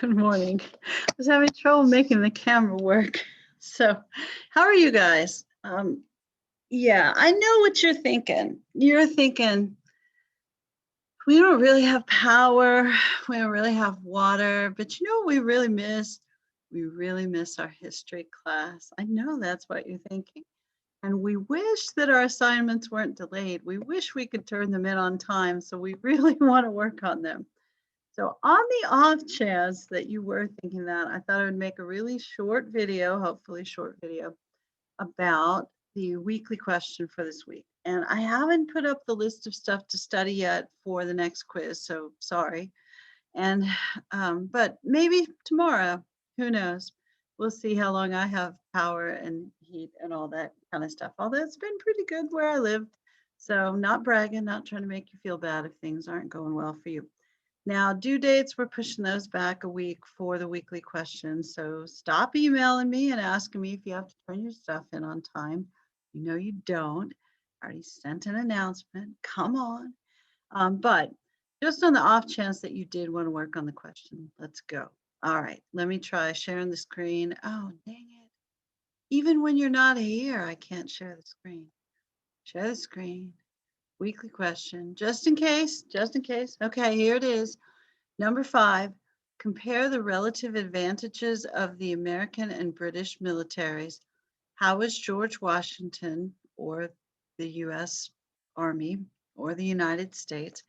Good morning. I was having trouble making the camera work. So, how are you guys? Yeah, I know what you're thinking. You're thinking, we don't really have power, we don't really have water, but you know what we really miss? We really miss our history class. I know that's what you're thinking. And we wish that our assignments weren't delayed. We wish we could turn them in on time, so we really want to work on them. So on the off chance that you were thinking that, I thought I would make a really short video, hopefully short video, about the weekly question for this week. And I haven't put up the list of stuff to study yet for the next quiz, so sorry. And but maybe tomorrow, who knows? We'll see how long I have power and heat and all that kind of stuff. Although it's been pretty good where I live. So not bragging, not trying to make you feel bad if things aren't going well for you. Now, due dates, we're pushing those back a week for the weekly questions. So stop emailing me and asking me if you have to turn your stuff in on time. You know you don't. I already sent an announcement. Come on. But just on the off chance that you did want to work on the question, let's go. All right, let me try sharing the screen. Oh, dang it. Even when you're not here, I can't share the screen. Share the screen. Weekly question, just in case, just in case. Okay, here it is. Number 5, compare the relative advantages of the American and British militaries. How was George Washington, or the US Army, or the United States,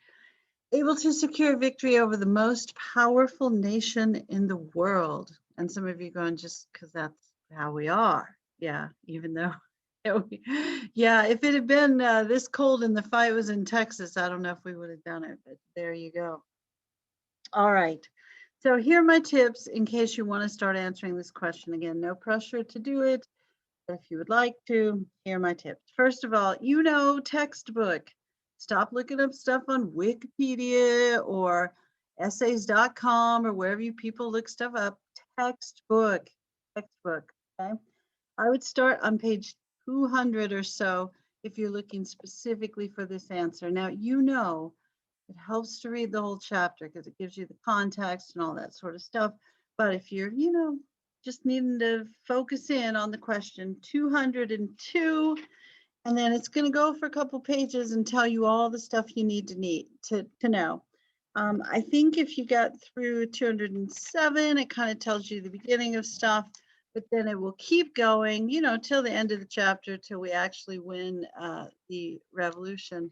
able to secure victory over the most powerful nation in the world? And some of you going, just because that's how we are. Yeah, even though yeah, if it had been this cold and the fight was in Texas, I don't know if we would have done it, but there you go. All right. So here are my tips in case you want to start answering this question. Again, no pressure to do it. If you would like to, here are my tips. First of all, textbook. Stop looking up stuff on Wikipedia or essays.com or wherever you people look stuff up. Textbook. Textbook. Okay. I would start on page 200 or so if you're looking specifically for this answer. Now, it helps to read the whole chapter because it gives you the context and all that sort of stuff. But if you're, just needing to focus in on the question, 202, and then it's going to go for a couple pages and tell you all the stuff you need to know. I think if you got through 207, it kind of tells you the beginning of stuff, but then it will keep going, till the end of the chapter, till we actually win the revolution,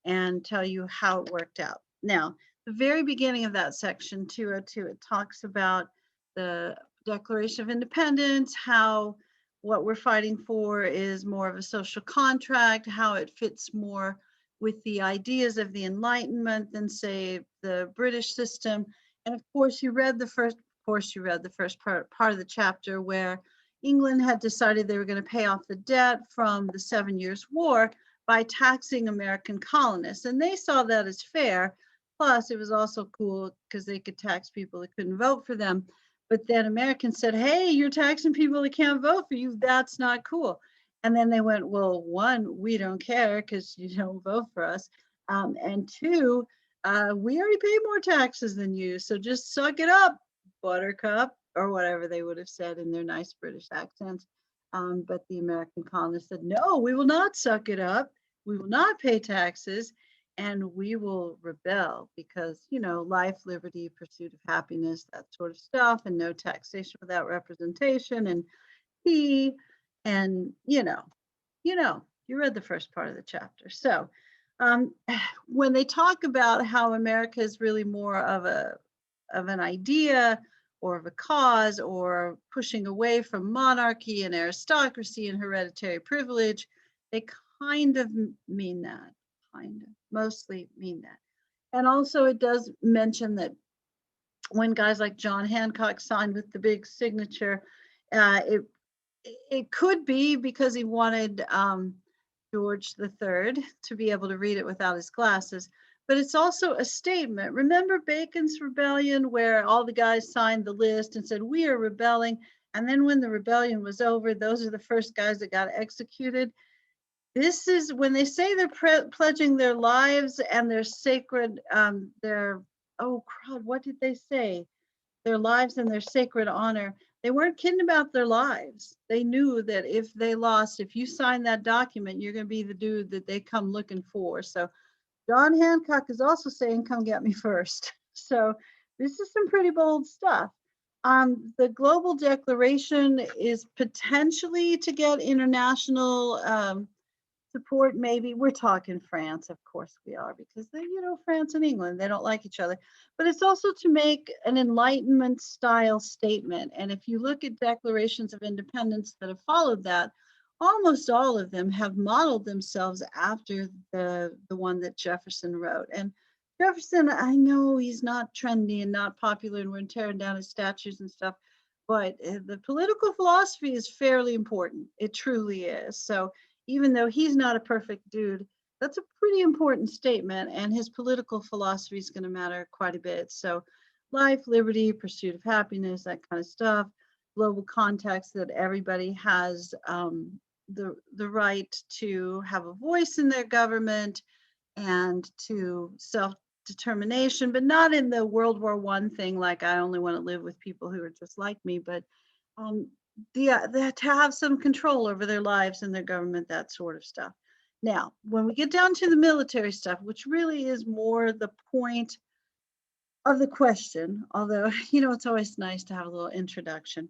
and tell you how it worked out. Now, the very beginning of that section, 202, it talks about the Declaration of Independence, how what we're fighting for is more of a social contract, how it fits more with the ideas of the Enlightenment than, say, the British system. And of course, you read the first part of the chapter where England had decided they were going to pay off the debt from the 7 Years' War by taxing American colonists. And they saw that as fair. Plus, it was also cool because they could tax people that couldn't vote for them. But then Americans said, hey, you're taxing people that can't vote for you. That's not cool. And then they went, well, one, we don't care because you don't vote for us. And two, we already pay more taxes than you. So just suck it up, buttercup, or whatever they would have said in their nice British accents. But the American colonists said, no, we will not suck it up. We will not pay taxes, and we will rebel because, life, liberty, pursuit of happiness, that sort of stuff, and no taxation without representation, and and you read the first part of the chapter. So when they talk about how America is really more of an idea or of a cause, or pushing away from monarchy and aristocracy and hereditary privilege, they kind of mean that, mostly mean that. And also it does mention that when guys like John Hancock signed with the big signature, it could be because he wanted George III to be able to read it without his glasses. But it's also a statement. Remember Bacon's rebellion, where all the guys signed the list and said, we are rebelling. And then when the rebellion was over, those are the first guys that got executed. This is when they say they're pledging their lives and their sacred, oh crud, what did they say? their lives and their sacred honor. They weren't kidding about their lives. They knew that if they lost, if you sign that document, you're going to be the dude that they come looking for. So John Hancock is also saying, come get me first. So this is some pretty bold stuff. The global declaration is potentially to get international support. Maybe we're talking France, of course we are, because they, France and England, they don't like each other. But it's also to make an Enlightenment style statement. And if you look at declarations of independence that have followed that, almost all of them have modeled themselves after the one that Jefferson wrote. And Jefferson, I know he's not trendy and not popular, and we're tearing down his statues and stuff, but the political philosophy is fairly important. It truly is. So even though he's not a perfect dude, that's a pretty important statement, and his political philosophy is going to matter quite a bit. So life, liberty, pursuit of happiness, that kind of stuff, global context, that everybody has the right to have a voice in their government and to self-determination, but not in the World War I thing, like I only want to live with people who are just like me, but they have to have some control over their lives and their government, that sort of stuff. Now, when we get down to the military stuff, which really is more the point of the question, although, it's always nice to have a little introduction.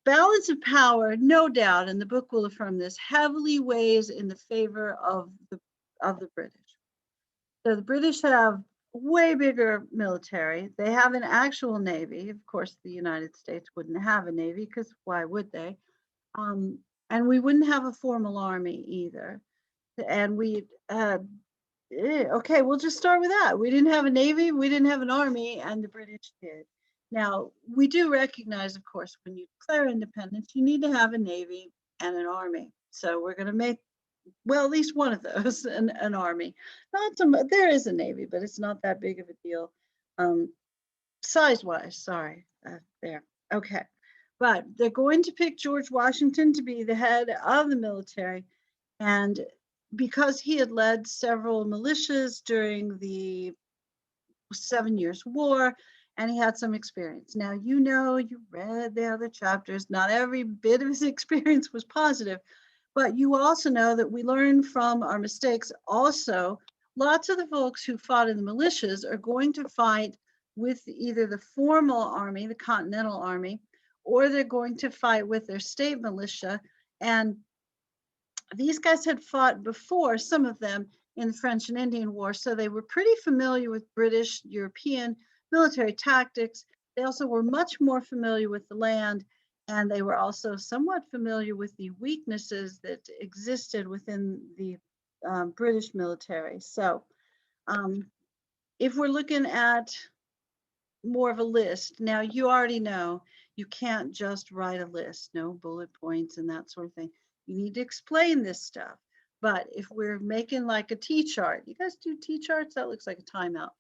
Balance of power, no doubt, and the book will affirm this, heavily weighs in the favor of the British. So the British have way bigger military. They have an actual navy. Of course, the United States wouldn't have a navy, because why would they? And we wouldn't have a formal army either. And okay, we'll just start with that. We didn't have a navy, we didn't have an army, and the British did. Now, we do recognize, of course, when you declare independence, you need to have a navy and an army. So we're going to make, well, at least one of those, an army. Not so much, there is a navy, but it's not that big of a deal. Size-wise, sorry, there, okay. But they're going to pick George Washington to be the head of the military. And because he had led several militias during the 7 Years' War, and he had some experience. Now, you read the other chapters, not every bit of his experience was positive, but you also know that we learn from our mistakes. Also, lots of the folks who fought in the militias are going to fight with either the formal army, the Continental Army, or they're going to fight with their state militia. And these guys had fought before, some of them, in the French and Indian War, so they were pretty familiar with British, European military tactics. They also were much more familiar with the land, and they were also somewhat familiar with the weaknesses that existed within the British military. So if we're looking at more of a list, now you already know you can't just write a list, no bullet points and that sort of thing. You need to explain this stuff. But if we're making like a T-chart, you guys do T-charts? That looks like a timeout.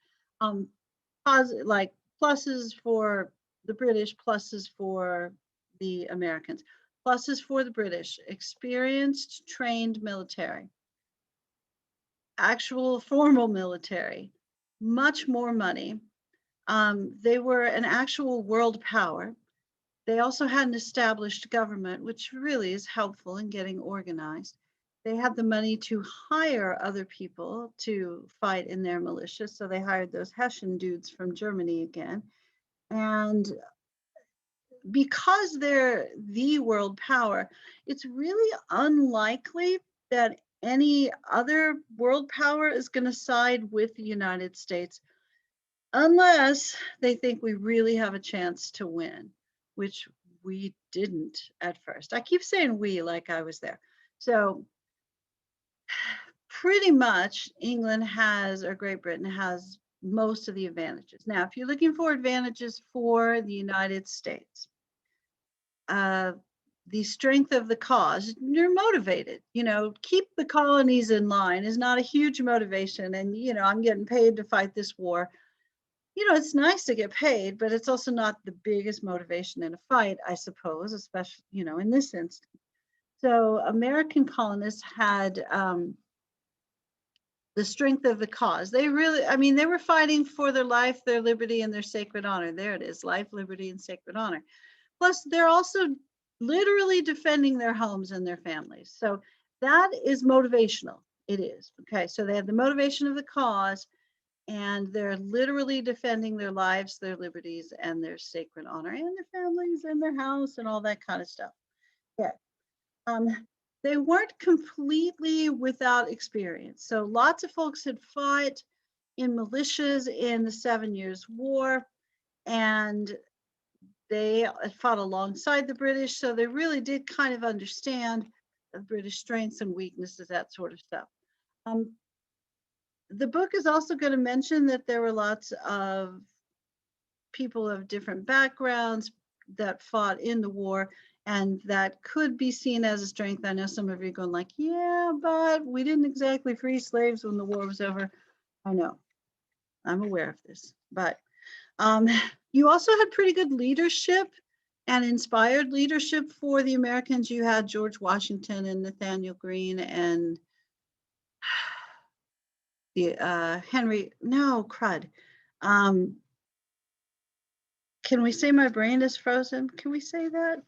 Like pluses for the British, pluses for the Americans. Pluses for the British: experienced, trained military, actual formal military, much more money. They were an actual world power. They also had an established government, which really is helpful in getting organized. They had the money to hire other people to fight in their militia, so they hired those Hessian dudes from Germany again. And because they're the world power, it's really unlikely that any other world power is going to side with the United States, unless they think we really have a chance to win, which we didn't at first. I keep saying we like I was there. So pretty much England has, or Great Britain has, most of the advantages. Now, if you're looking for advantages for the United States, the strength of the cause, you're motivated. Keep the colonies in line is not a huge motivation. And, I'm getting paid to fight this war. It's nice to get paid, but it's also not the biggest motivation in a fight, I suppose, especially, in this instance. So American colonists had the strength of the cause. They really, I mean, they were fighting for their life, their liberty, and their sacred honor. There it is, life, liberty, and sacred honor. Plus, they're also literally defending their homes and their families. So that is motivational. It is. Okay, so they have the motivation of the cause, and they're literally defending their lives, their liberties, and their sacred honor, and their families, and their house, and all that kind of stuff. Yeah. They weren't completely without experience. So lots of folks had fought in militias in the 7 Years' War, and they fought alongside the British. So they really did kind of understand the British strengths and weaknesses, that sort of stuff. The book is also going to mention that there were lots of people of different backgrounds that fought in the war, and that could be seen as a strength. I know some of you are going like, yeah, but we didn't exactly free slaves when the war was over. I know, I'm aware of this, but you also had pretty good leadership and inspired leadership for the Americans. You had George Washington and Nathaniel Greene and the can we say my brain is frozen? Can we say that?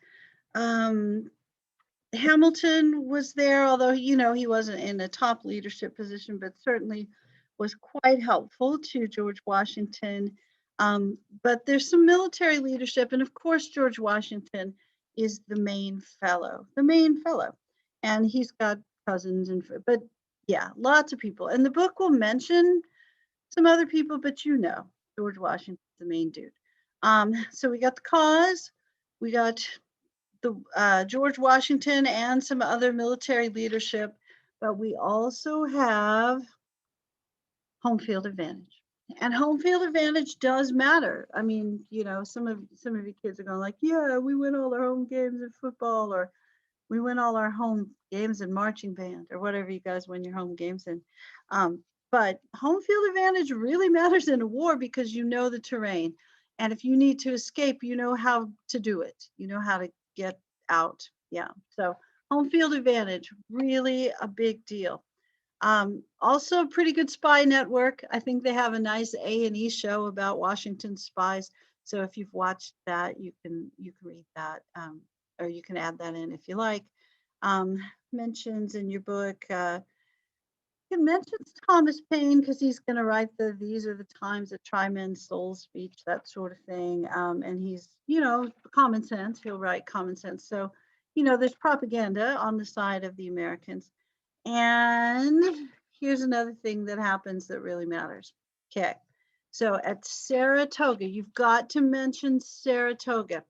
Hamilton was there, although, you know, he wasn't in a top leadership position, but certainly was quite helpful to George Washington. But there's some military leadership, and of course, George Washington is the main fellow, and he's got cousins, but yeah, lots of people. And the book will mention some other people, but you know, George Washington's the main dude. So we got the cause, we got the George Washington and some other military leadership, but we also have home field advantage. And home field advantage does matter. I mean, you know, some of you kids are going like, yeah, we win all our home games in football, or we win all our home games in marching band, or whatever you guys win your home games in. But home field advantage really matters in a war because you know the terrain. And if you need to escape, you know how to do it. You know how to get out. Yeah. So home field advantage, really a big deal. Also pretty good spy network. I think they have a nice A&E show about Washington spies. So if you've watched that, you can read that, or you can add that in if you like. Mentions in your book, it mentions Thomas Paine because he's going to write these are the times that try men's souls speech, that sort of thing. And he's, you know, common sense. He'll write common sense. So, you know, there's propaganda on the side of the Americans. And here's another thing that happens that really matters. Okay. So at Saratoga, you've got to mention Saratoga.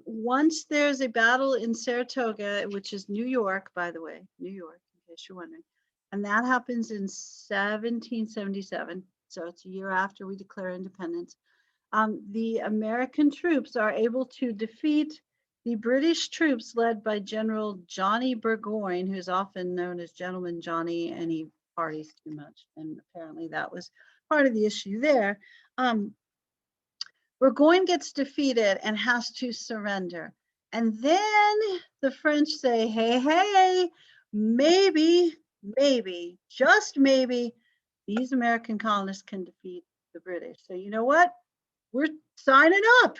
Once there's a battle in Saratoga, which is New York, by the way, New York, in case you're wondering. And that happens in 1777. So it's a year after we declare independence. The American troops are able to defeat the British troops led by General Johnny Burgoyne, who's often known as Gentleman Johnny, and he parties too much. And apparently that was part of the issue there. Burgoyne gets defeated and has to surrender. And then the French say, hey, maybe, just maybe, these American colonists can defeat the British. So you know what? We're signing up.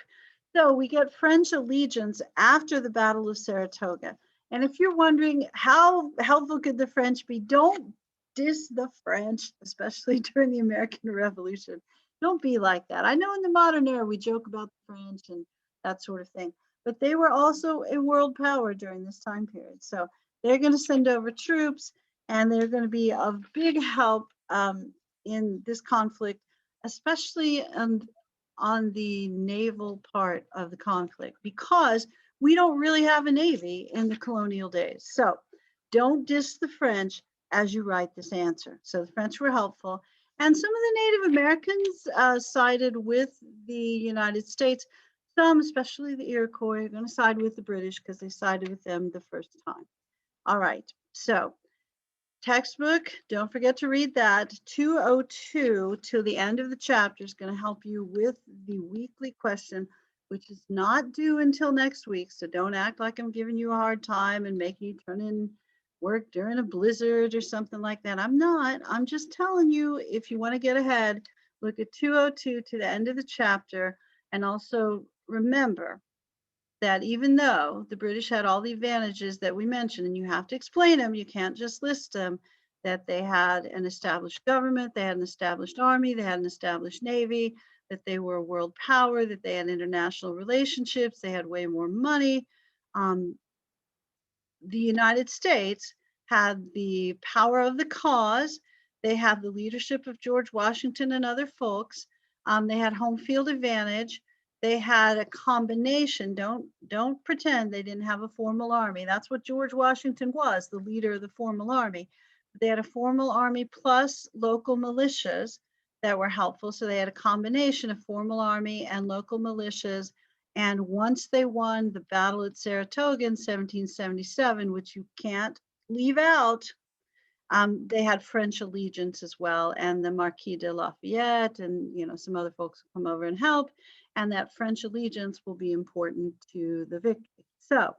So we get French allegiance after the Battle of Saratoga. And if you're wondering how helpful could the French be, don't diss the French, especially during the American Revolution. Don't be like that. I know in the modern era we joke about the French and that sort of thing, but they were also a world power during this time period. So they're going to send over troops, and they're going to be of big help in this conflict, especially on the naval part of the conflict, because we don't really have a navy in the colonial days. So don't diss the French as you write this answer. So the French were helpful. And some of the Native Americans sided with the United States. Some, especially the Iroquois, are going to side with the British because they sided with them the first time. All right, so textbook, don't forget to read that. 202 till the end of the chapter is going to help you with the weekly question, which is not due until next week. So don't act like I'm giving you a hard time and making you turn in work during a blizzard or something like that. I'm not. I'm just telling you, if you want to get ahead, look at 202 to the end of the chapter. And also remember that even though the British had all the advantages that we mentioned, and you have to explain them, you can't just list them, that they had an established government, they had an established army, they had an established navy, that they were a world power, that they had international relationships, they had way more money. Um, the United States had the power of the cause. They had the leadership of George Washington and other folks. They had home field advantage. They had a combination. Don't pretend they didn't have a formal army. That's what George Washington was, the leader of the formal army. They had a formal army plus local militias that were helpful. So they had a combination of formal army and local militias. And once they won the battle at Saratoga in 1777, which you can't leave out, they had French allegiance as well, and the Marquis de Lafayette, and some other folks will come over and help, and that French allegiance will be important to the victory. So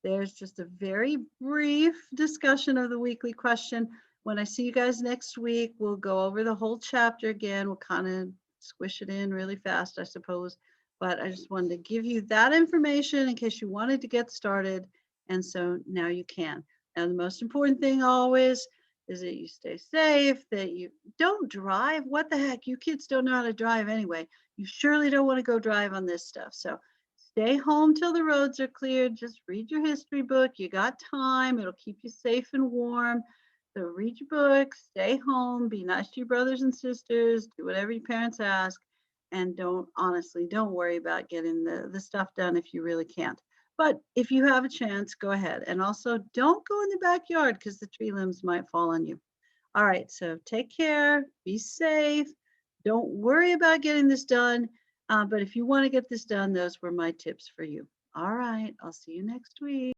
there's just a very brief discussion of the weekly question. When I see you guys next week, we'll go over the whole chapter again. We'll kind of squish it in really fast, I suppose. But I just wanted to give you that information in case you wanted to get started. And so now you can. And the most important thing always is that you stay safe, that you don't drive. What the heck? You kids don't know how to drive anyway. You surely don't want to go drive on this stuff. So stay home till the roads are cleared. Just read your history book. You got time. It'll keep you safe and warm. So read your book, stay home, be nice to your brothers and sisters, do whatever your parents ask, and don't worry about getting the stuff done if you really can't. But if you have a chance, go ahead. And also don't go in the backyard because the tree limbs might fall on you. All right, so take care, be safe. Don't worry about getting this done. But if you want to get this done, those were my tips for you. All right, I'll see you next week.